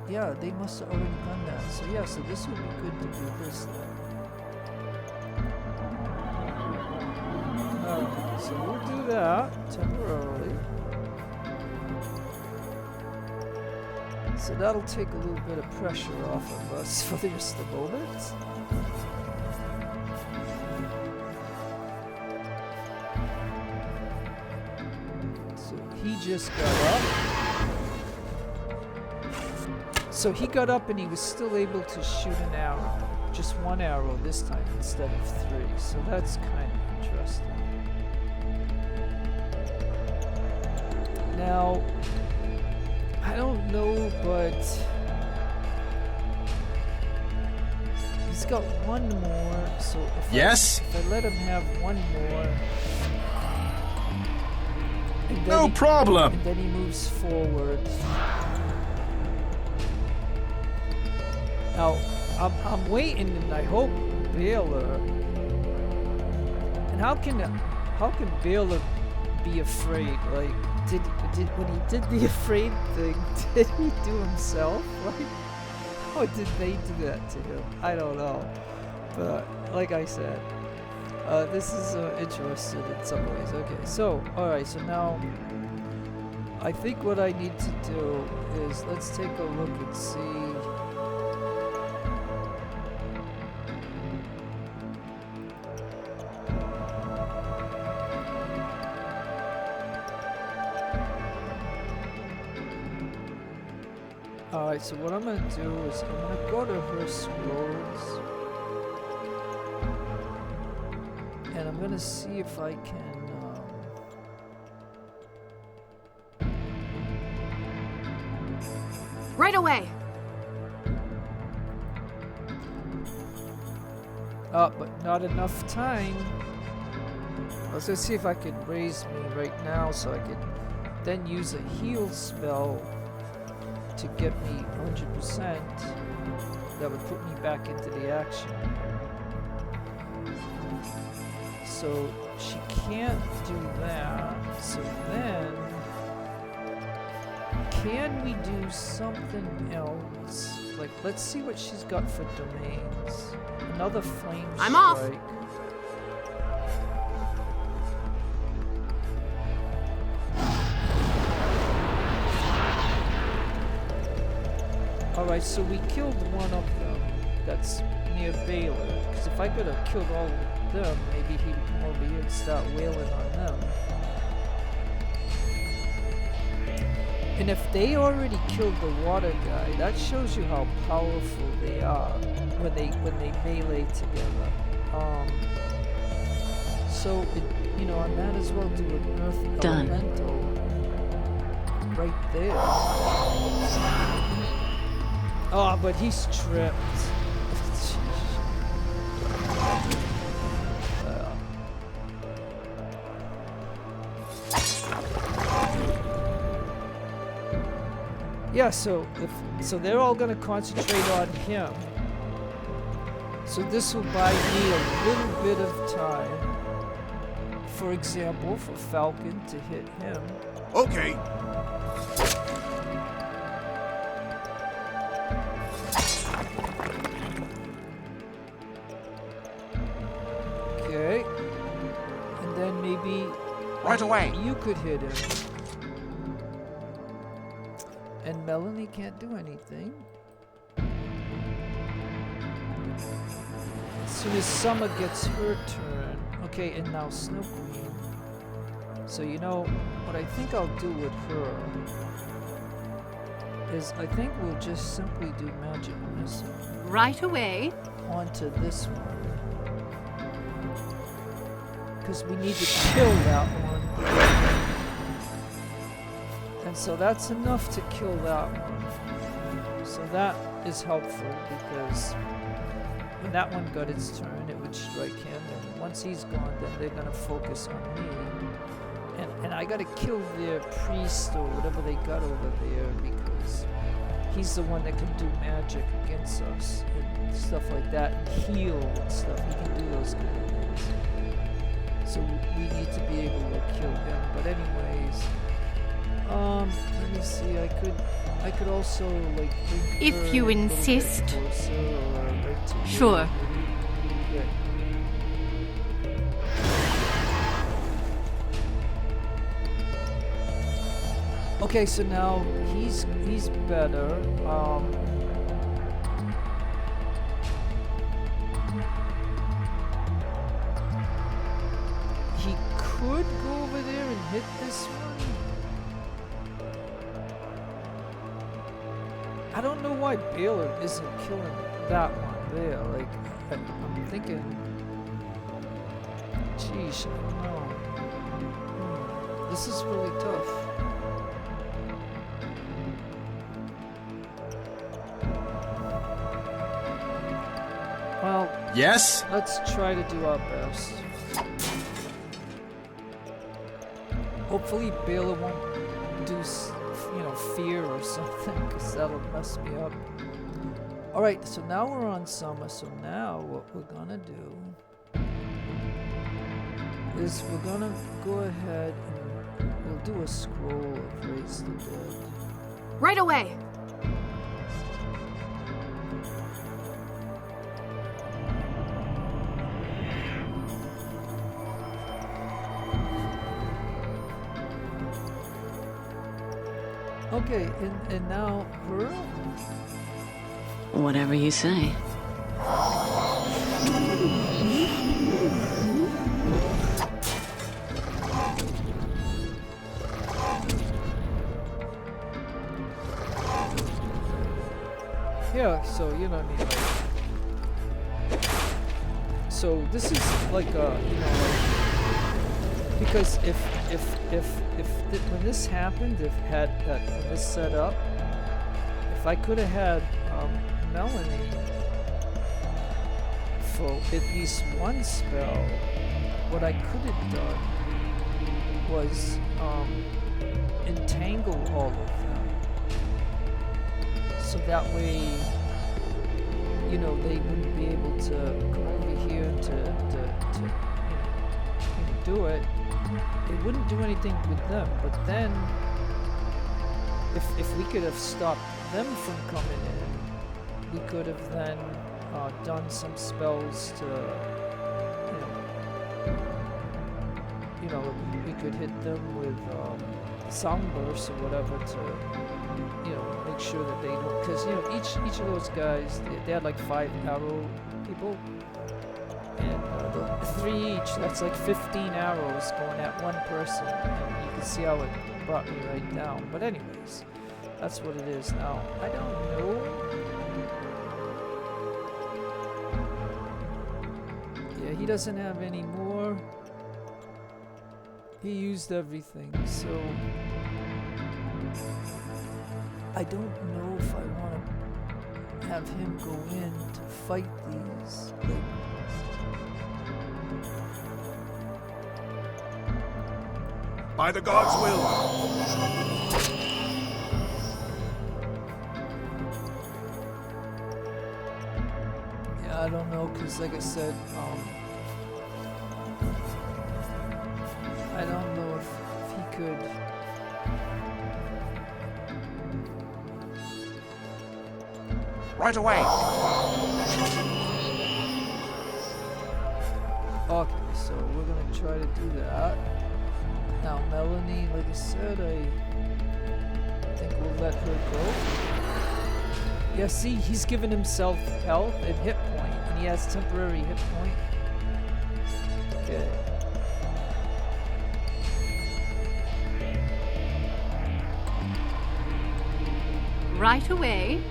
Yeah, they must have already done that. So yeah, so this would be good to do this then. Alright, so we'll do that temporarily. So that'll take a little bit of pressure off of us for just a moment. He just got up. So he got up and he was still able to shoot an arrow. Just 1 arrow this time instead of 3. So that's kind of interesting. Now, I don't know, but he's got one more, so
Yes?
if I let him have one more, and then
No problem.
and then he moves forward. Now, I'm waiting, and I hope Baylor. And how can Baylor be afraid? Like, did when he did the afraid thing, did he do himself? Like, how did they do that to him? I don't know. But like I said, this is interesting in some ways. Okay, so all right, so now I think what I need to do is let's take a look and see. Alright, so what I'm going to do is I'm going to go to her scrolls. And I'm going to see if I can...
Right away.
but not enough time. I was going to see if I could raise me right now so I could then use a heal spell to get me 100%. That would put me back into the action. So she can't do that. So then, can we do something else? Like, let's see what she's got for domains. Another flame
I'm
strike.
off.
Alright, so we killed one of them that's near Baylor. Because if I could have killed all of them, maybe he'd come over here and start wailing on them. And if they already killed the water guy, that shows you how powerful they are when they melee together. So it, you know, I might as well do an earth
Done.
elemental right there. Oh, but he's tripped. Yeah, so they're all gonna concentrate on him. So this will buy me a little bit of time. For example, for Falcon to hit him.
Okay.
Okay. And then maybe
Right away.
you could hit him. And Melanie can't do anything. As soon as Summer gets her turn. Okay, and now Snow Queen. So you know, what I think I'll do with her is I think we'll just simply do Magic Missile
Right away.
onto this one. Because we need to kill that one. And so that's enough to kill that one. So that is helpful because when that one got its turn, it would strike him. And once he's gone, then they're going to focus on me. And I got to kill their priest or whatever they got over there because he's the one that can do magic against us and stuff like that. And heal and stuff. He can do those kind of things. So we need to be able to kill him. But anyways... let me see, I could also, like, bring
If
her
you
a little bit
insist.
closer, or right to here,
Sure.
maybe. Okay. Okay, so now he's better. He could go over there and hit this one. I don't know why Baylor isn't killing that one there. Like, I'm thinking, geez, I don't know. This is really tough.
Yes?
Let's try to do our best. Hopefully Bela won't do, fear or something, because that'll mess me up. Alright, so now we're on summer, so now what we're gonna do is we're gonna go ahead and we'll do a scroll of Raise the Dead.
Right away.
Okay, and now her?
Whatever you say.
Yeah, so you know what I mean. So this is like because when this happened, when this set up, if I could have had Melanie for at least one spell, what I could have done was entangle all of them, so that way, they wouldn't be able to come over here to do it. It wouldn't do anything with them, but then if we could have stopped them from coming in, we could have then done some spells to, we could hit them with sound bursts or whatever to, make sure that they don't, because each of those guys, they had like 5 arrow people, and the 3 each, that's like 15 arrows going at one person, and you can see how it brought me right down. But anyways, that's what it is now. I don't know. Yeah, he doesn't have any more. He used everything, so I don't know if I want to have him go in to fight these.
By the gods' will.
Yeah, I don't know, because like I said, I don't know if he could.
Right away.
Okay, so we're gonna try to do that. Now, Melanie, like I said, I think we'll let her go. Yeah, see, he's given himself health and hit point, and he has temporary hit point. Okay.
Right away.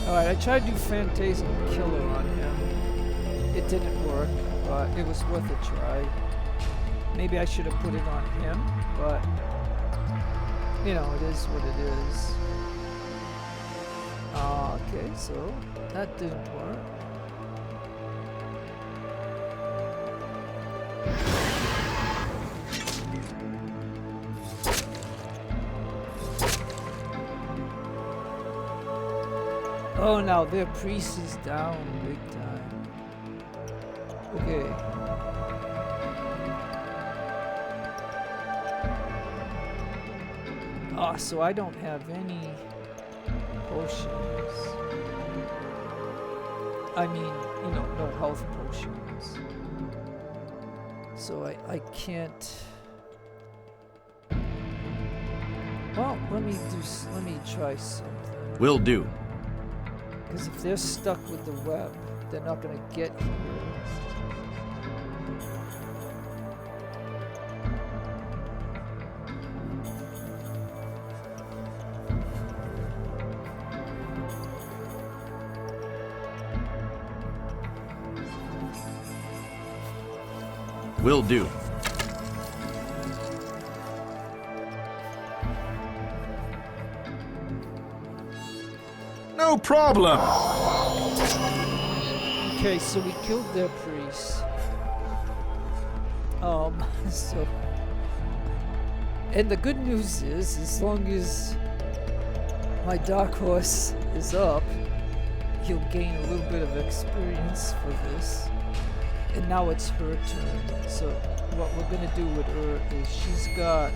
Alright, I tried to do Phantasm Killer on him. It didn't work, but it was worth a try. Maybe I should have put it on him, but it is what it is. Okay, so that didn't work. Oh, now their priest is down big time. Okay. So I don't have any potions. I mean, no health potions. So I can't. Well, let me try something.
Will do.
Because if they're stuck with the web, they're not gonna get here.
Will do. No problem.
Okay, so we killed their priest. So... And the good news is, as long as my dark horse is up, he'll gain a little bit of experience for this. And now it's her turn. So what we're gonna do with her is she's got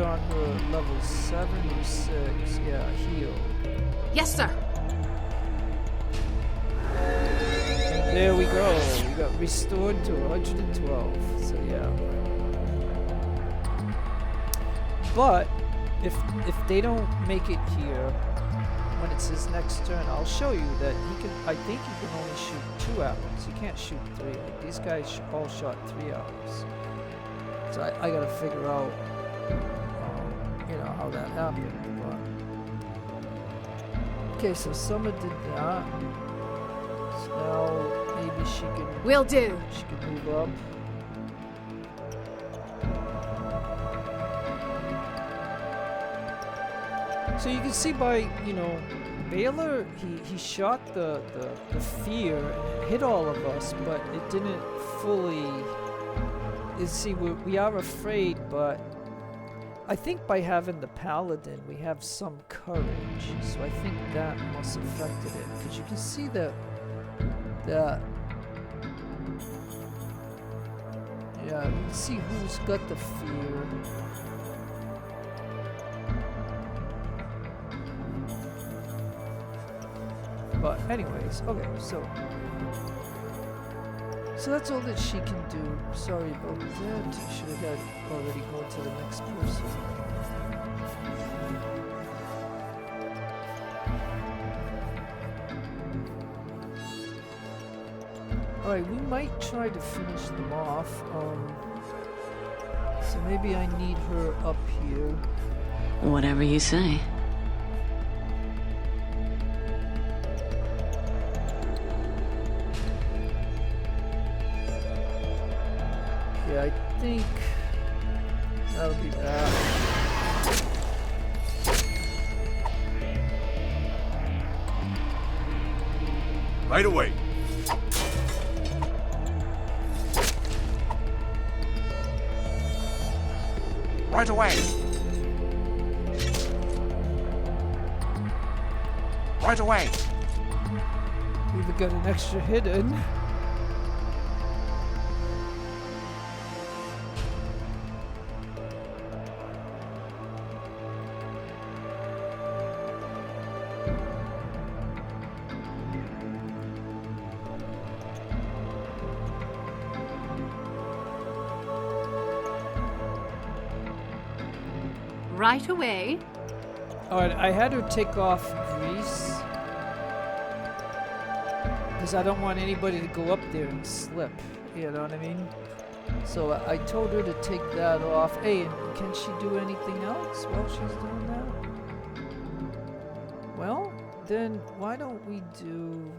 on her level 7 or 6, yeah, heal.
Yes, sir.
There we go. We got restored to 112. So yeah. But if they don't make it here when it's his next turn, I'll show you that he can. I think he can only shoot 2 arrows. He can't shoot 3. Like these guys all shot 3 arrows. So I gotta figure out, you know, how that happened. But okay, so Summer did that. So now maybe she can.
Will do.
She can move up. So you can see by, you know, Baylor, he shot the fear and hit all of us, but it didn't fully. You see, we are afraid, but I think by having the paladin, we have some courage. So I think that must have affected it, because you can see that yeah, you can see who's got the fear. But anyways, okay, so that's all that she can do. Sorry about that. Should have had already gone to the next person. Alright, we might try to finish them off. So maybe I need her up here.
Whatever you say.
Yeah, I think that'll be that.
Right away. Right away. Right away.
We've got an extra hit in.
Right away.
Alright, I had her take off grease. Because I don't want anybody to go up there and slip. You know what I mean? So I told her to take that off. Hey, and can she do anything else while she's doing that? Well, then why don't we do...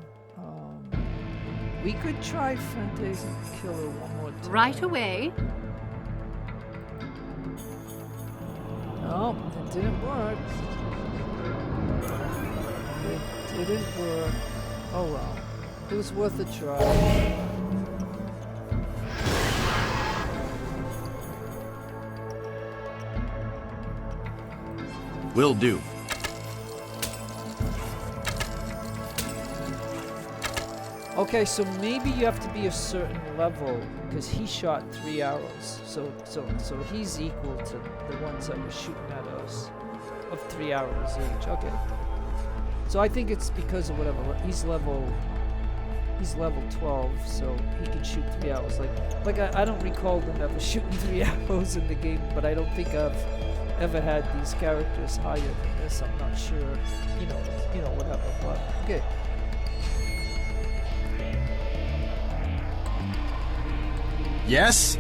we could try Fente and kill her one more time.
Right away.
No, it didn't work. It didn't work. Oh well. It was worth a try.
Will do.
Okay, so maybe you have to be a certain level because he shot 3 arrows. So he's equal to the ones that were shooting at us of 3 arrows each. Okay. So I think it's because of whatever. He's level 12, so he can shoot 3 arrows. Like I don't recall them ever shooting 3 arrows in the game, but I don't think I've ever had these characters higher than this. I'm not sure. You know whatever. But okay.
Yes?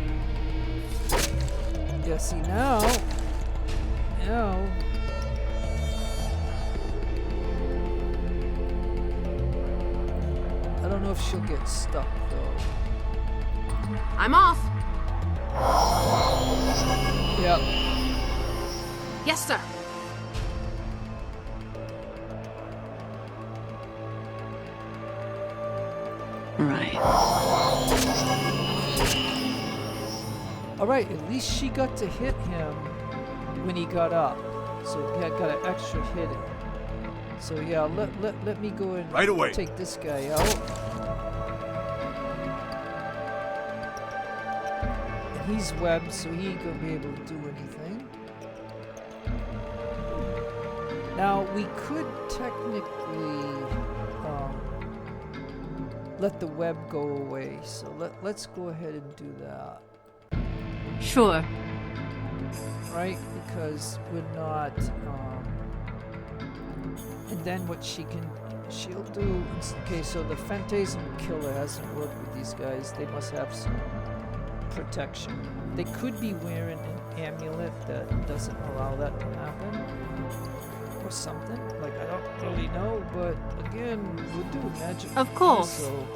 Yeah, see now. I don't know if she'll get stuck though.
I'm off.
Yep.
Yes, sir.
Right.
Alright, at least she got to hit him when he got up. So he got an extra hit in. So yeah, let me go and
Right away.
take this guy out. And he's webbed, so he ain't gonna be able to do anything. Now we could technically let the web go away. So let's go ahead and do that.
Sure.
Right? Because we're not and then what she'll do, okay, so the phantasm killer hasn't worked with these guys. They must have some protection. They could be wearing an amulet that doesn't allow that to happen or something. Like, I don't really know, but again, we're doing magic.
Of course.
So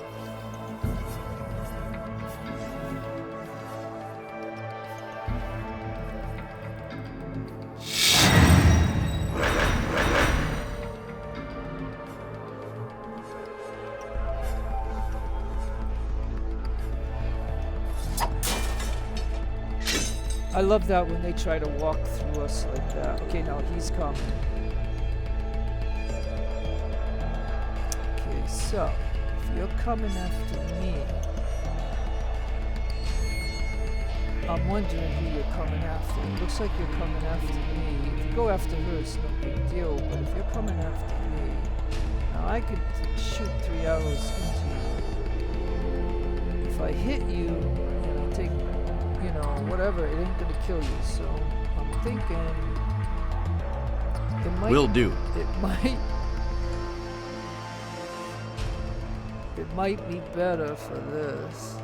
I love that when they try to walk through us like that. Okay, now he's coming. Okay, so if you're coming after me, I'm wondering who you're coming after. It looks like you're coming after me. If you go after her, it's no big deal, but if you're coming after me, now I could shoot 3 arrows into you. If I hit you, and I take, you know, whatever, it ain't gonna kill you. So I'm thinking it might.
Will do.
It might be better for this.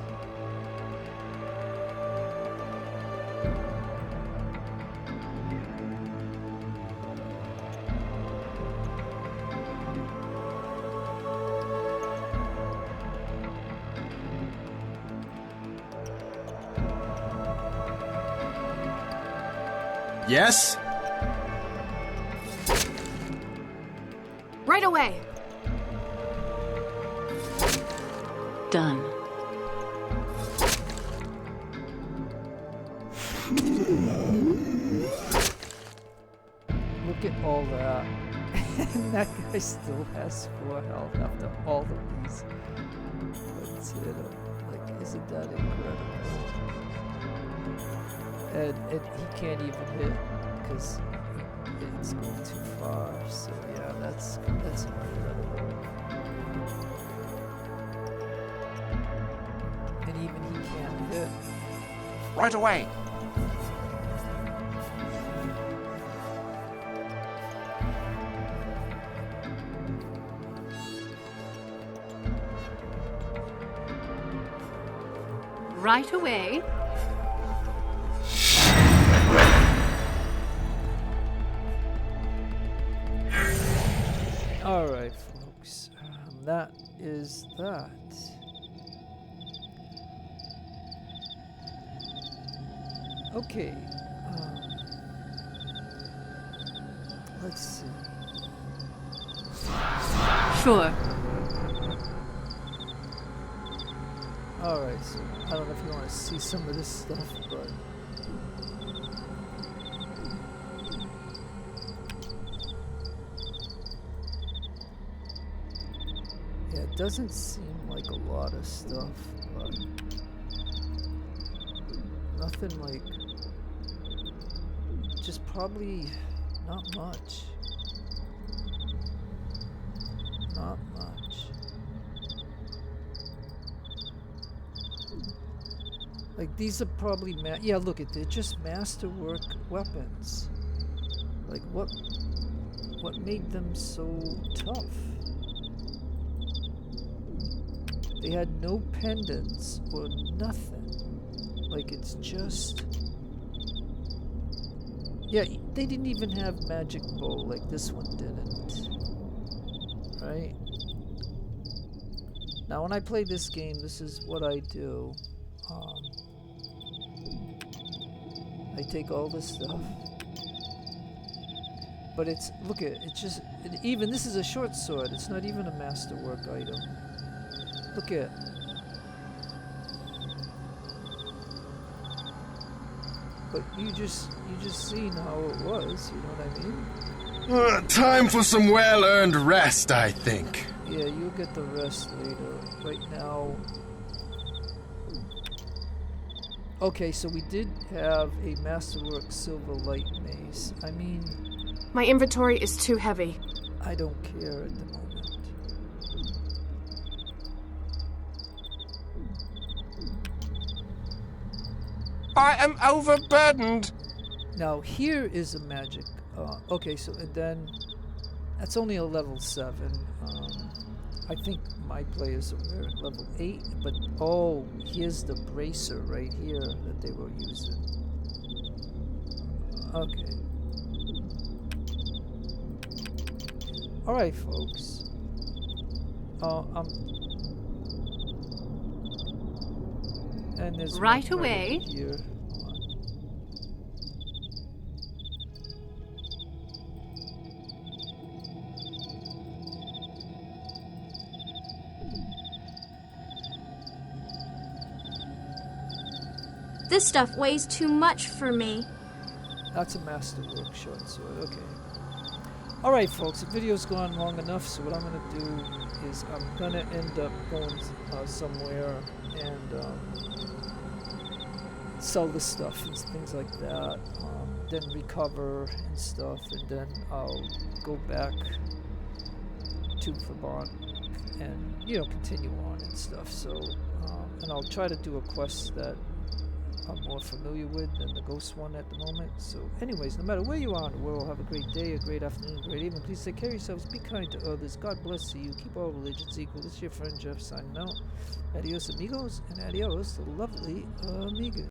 Yes?
Right away.
Done.
Look at all that. And that guy still has 4 health after all of these. Let's hit him. Like, isn't that incredible? And he can't even hit because it's going too far. So yeah, that's incredible. And even he can't hit.
Right away.
Right away.
Alright, folks. That is that. Okay. Let's see.
Sure.
Alright, so I don't know if you want to see some of this stuff, but yeah, it doesn't seem like a lot of stuff, but nothing like, just probably not much. Not much. Like, these are probably yeah, look at, they're just masterwork weapons. Like, what made them so tough? They had no pendants or nothing. Like, it's just, yeah, they didn't even have magic bow like this one didn't. Right? Now when I play this game, this is what I do. I take all this stuff, but it's, look at it, it's just, even this is a short sword, it's not even a masterwork item. Look at, but you just seen how it was. You know what I mean?
Time for some well-earned rest, I think.
Yeah, you'll get the rest later. Right now. Okay, so we did have a Masterwork Silver Light Mace. I mean,
My inventory is too heavy.
I don't care at the moment.
I am overburdened.
Now here is a magic. Okay, so and then that's only a level 7. I think my players are at level 8, but oh, here's the bracer right here that they were using. Okay. Alright, folks. And there's
Right
one
away.
over here.
This stuff weighs too much for me.
That's a Masterwork short sword, okay. Alright folks, the video's gone long enough, so what I'm going to do is I'm going to end up going somewhere and sell the stuff and things like that, then recover and stuff, and then I'll go back to Verbobonc and, you know, continue on and stuff. So, and I'll try to do a quest that I'm more familiar with than the ghost one at the moment. So anyways, no matter where you are in the world, have a great day, a great afternoon, a great evening. Please take care of yourselves, be kind to others, God bless you, keep all religions equal. This is your friend Jeff signing out. Adios amigos, and adios lovely amigos.